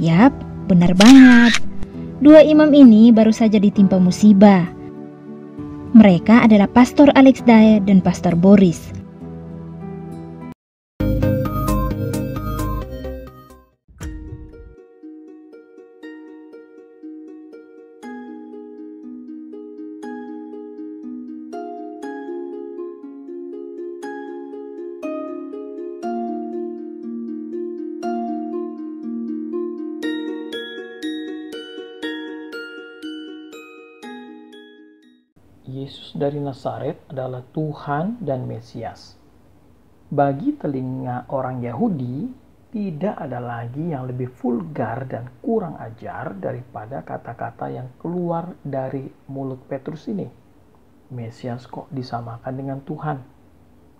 Yap, benar banget. Dua imam ini baru saja ditimpa musibah. Mereka adalah Pastor Alex Daye dan Pastor Boris. Yesus dari Nazaret adalah Tuhan dan Mesias. Bagi telinga orang Yahudi, tidak ada lagi yang lebih vulgar dan kurang ajar daripada kata-kata yang keluar dari mulut Petrus ini. Mesias kok disamakan dengan Tuhan?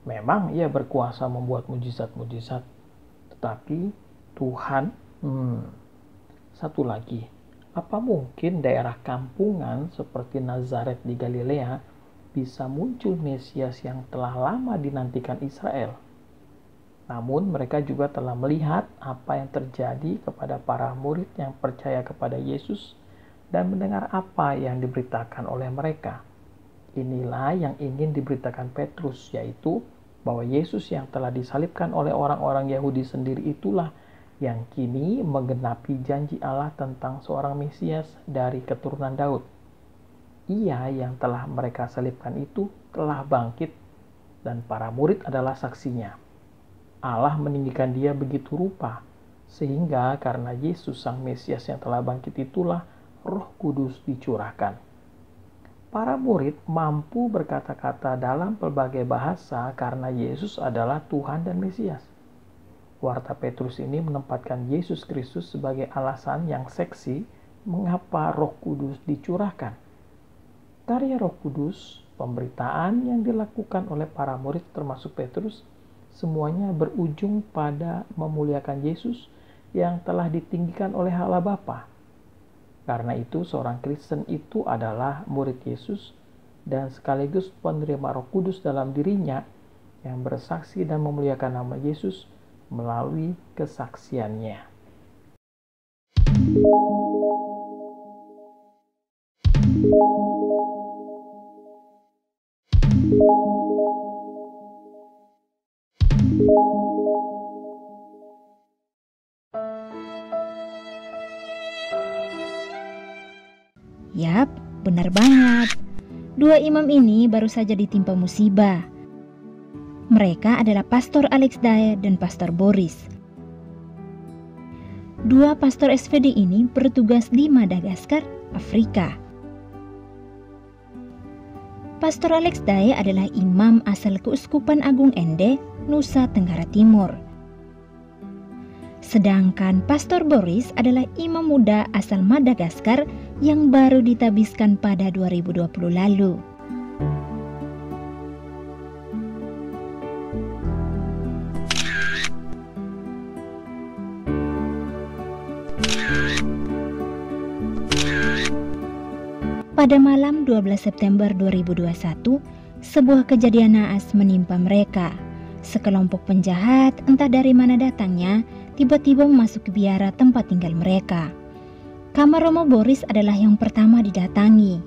Memang ia berkuasa membuat mujizat-mujizat, tetapi Tuhan, satu lagi, apa mungkin daerah kampungan seperti Nazaret di Galilea bisa muncul Mesias yang telah lama dinantikan Israel? Namun mereka juga telah melihat apa yang terjadi kepada para murid yang percaya kepada Yesus dan mendengar apa yang diberitakan oleh mereka. Inilah yang ingin diberitakan Petrus, yaitu bahwa Yesus yang telah disalibkan oleh orang-orang Yahudi sendiri itulah yang kini menggenapi janji Allah tentang seorang Mesias dari keturunan Daud. Ia yang telah mereka salibkan itu telah bangkit dan para murid adalah saksinya. Allah meninggikan dia begitu rupa, sehingga karena Yesus sang Mesias yang telah bangkit itulah Roh Kudus dicurahkan. Para murid mampu berkata-kata dalam pelbagai bahasa karena Yesus adalah Tuhan dan Mesias. Warta Petrus ini menempatkan Yesus Kristus sebagai alasan yang seksi mengapa Roh Kudus dicurahkan. Karya Roh Kudus, pemberitaan yang dilakukan oleh para murid termasuk Petrus, semuanya berujung pada memuliakan Yesus yang telah ditinggikan oleh Allah Bapa. Karena itu seorang Kristen itu adalah murid Yesus dan sekaligus penerima Roh Kudus dalam dirinya yang bersaksi dan memuliakan nama Yesus melalui kesaksiannya. Yap, benar banget. Dua imam ini baru saja ditimpa musibah. Mereka adalah Pastor Alex Daye dan Pastor Boris. Dua pastor SVD ini bertugas di Madagaskar, Afrika. Pastor Alex Daye adalah imam asal Keuskupan Agung Ende, Nusa Tenggara Timur. Sedangkan Pastor Boris adalah imam muda asal Madagaskar yang baru ditabiskan pada 2020 lalu. Pada malam 12 September 2021, sebuah kejadian naas menimpa mereka. Sekelompok penjahat, entah dari mana datangnya, tiba-tiba memasuki biara tempat tinggal mereka. Kamar Romo Boris adalah yang pertama didatangi.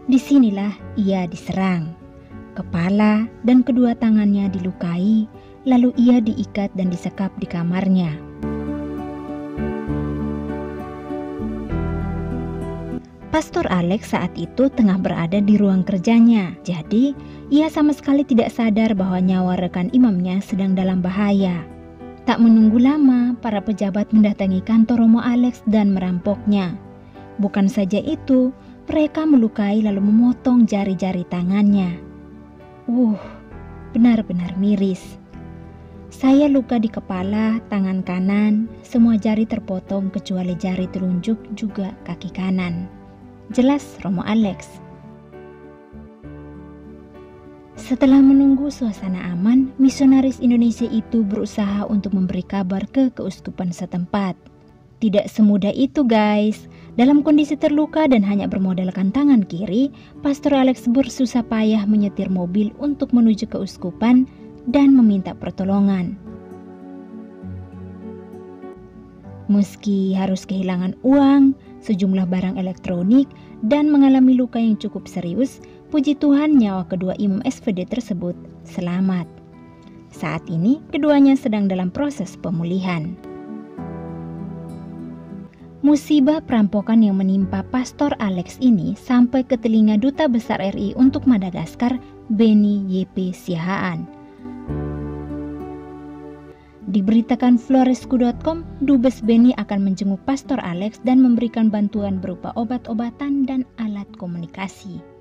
Disinilah ia diserang. Kepala dan kedua tangannya dilukai, lalu ia diikat dan disekap di kamarnya. Pastor Alex saat itu tengah berada di ruang kerjanya, jadi ia sama sekali tidak sadar bahwa nyawa rekan imamnya sedang dalam bahaya. Tak menunggu lama, para pejabat mendatangi kantor Romo Alex dan merampoknya. Bukan saja itu, mereka melukai lalu memotong jari-jari tangannya. Benar-benar miris. Saya luka di kepala, tangan kanan, semua jari terpotong kecuali jari telunjuk juga kaki kanan. Jelas Romo Alex. Setelah menunggu suasana aman, misionaris Indonesia itu berusaha untuk memberi kabar ke keuskupan setempat. Tidak semudah itu guys. Dalam kondisi terluka dan hanya bermodalkan tangan kiri, Pastor Alex bersusah payah menyetir mobil untuk menuju keuskupan dan meminta pertolongan. Meski harus kehilangan uang, sejumlah barang elektronik, dan mengalami luka yang cukup serius, puji Tuhan nyawa kedua imam SVD tersebut selamat. Saat ini keduanya sedang dalam proses pemulihan. Musibah perampokan yang menimpa Pastor Alex ini sampai ke telinga Duta Besar RI untuk Madagaskar, Beni YP Siahaan. Diberitakan Floresku.com, Dubes Beni akan menjenguk Pastor Alex dan memberikan bantuan berupa obat-obatan dan alat komunikasi.